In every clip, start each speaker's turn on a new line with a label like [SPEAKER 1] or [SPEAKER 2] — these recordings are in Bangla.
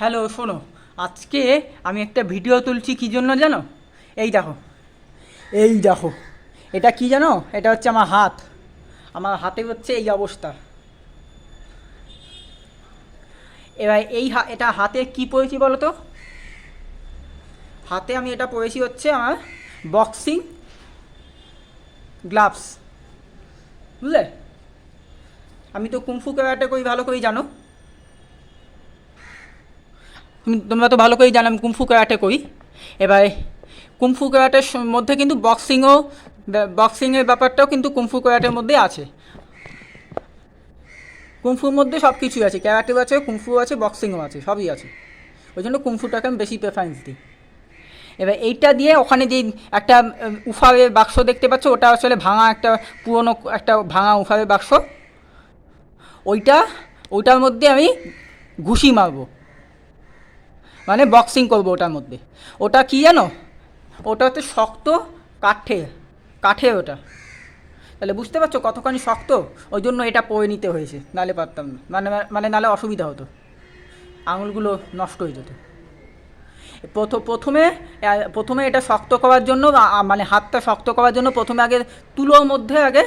[SPEAKER 1] হ্যালো, শোনো। আজকে আমি একটা ভিডিও তুলছি কী জন্য জানো? এই দেখো, এই দেখো, এটা কি জানো? এটা হচ্ছে আমার হাত। আমার হাতে হচ্ছে এই অবস্থা। এবার এটা হাতে কি পরেছি বলো তো? হাতে আমি এটা পরেছি হচ্ছে আমার বক্সিং গ্লাভস, বুঝলে? আমি তো কুংফু ক্যারাটে করি, ভালো করেই জানো। তোমরা তো ভালো করেই জানো আমি কুংফু ক্যারাটে করি। এবার কুংফু ক্যারাটের মধ্যে কিন্তু বক্সিংয়ের ব্যাপারটাও কিন্তু কুংফু ক্যারাটের মধ্যে আছে। কুংফুর মধ্যে সব কিছুই আছে, ক্যারাটেও আছে, কুংফু আছে, বক্সিংও আছে, সবই আছে। ওই জন্য কুংফুটাকে আমি বেশি প্রেফারেন্স দিই। এবার এইটা দিয়ে ওখানে যে একটা উফারের বাক্স দেখতে পাচ্ছ, ওটা আসলে ভাঙা একটা পুরনো একটা ভাঙা উফারের বাক্স। ওইটার মধ্যে আমি ঘুষি মারবো, মানে বক্সিং করবো ওটার মধ্যে। ওটা কি জানো? ওটা হচ্ছে শক্ত কাঠের ওটা। তাহলে বুঝতে পারছো কতখানি শক্ত। ওই জন্য এটা পরে নিতে হয়েছে, নাহলে পারতাম না, নাহলে অসুবিধা হতো, আঙুলগুলো নষ্ট হয়ে যেত। প্রথমে এটা শক্ত করার জন্য, মানে হাতটা শক্ত করার জন্য প্রথমে আগে তুলোর মধ্যে আগে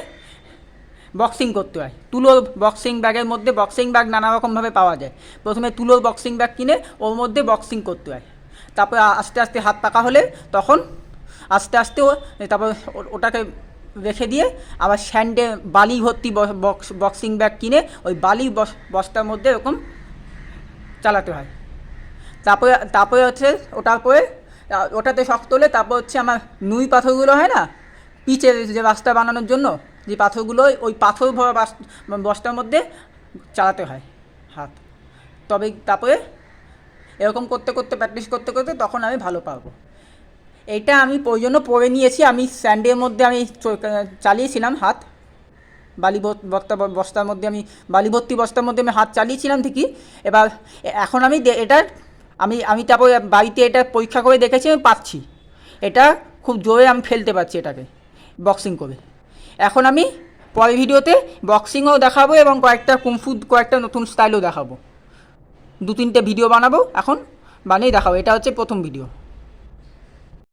[SPEAKER 1] বক্সিং করতে হয়। তুলোর বক্সিং ব্যাগের মধ্যে, বক্সিং ব্যাগ নানা রকমভাবে পাওয়া যায়। প্রথমে তুলোর বক্সিং ব্যাগ কিনে ওর মধ্যে বক্সিং করতে হয়। তারপরে আস্তে আস্তে হাত পাকা হলে তখন আস্তে আস্তে তারপর ওটাকে রেখে দিয়ে আবার স্যান্ডে বালি ভর্তি বক্সিং ব্যাগ কিনে ওই বালি বস্তার মধ্যে এরকম চালাতে হয়। তারপরে হচ্ছে ওটাতে শক্ত হলে তারপর হচ্ছে আমার নুই পাথরগুলো হয় না, পিচের যে রাস্তা বানানোর জন্য যে পাথরগুলো, ওই পাথর ভরা বস্তার মধ্যে চালাতে হয় হাত। তারপরে এরকম করতে করতে, প্র্যাকটিস করতে করতে তখন আমি ভালো পারবো। এইটা আমি ওই জন্য পরে নিয়েছি। আমি স্যান্ডের মধ্যে আমি চালিয়েছিলাম হাত, বস্তার মধ্যে আমি বালিভর্তি বস্তার মধ্যে আমি হাত চালিয়েছিলাম ঠিকই। এবার এখন আমি তারপরে বাড়িতে এটা পরীক্ষা করে দেখেছি, আমি পাচ্ছি এটা খুব জোরে আমি ফেলতে পারছি এটাকে বক্সিং করে। এখন আমি পরের ভিডিওতে বক্সিংও দেখাবো এবং কয়েকটা নতুন স্টাইলও দেখাবো। 2-3টে ভিডিও বানাবো, এখন বানিয়ে দেখাবো। এটা হচ্ছে প্রথম ভিডিও।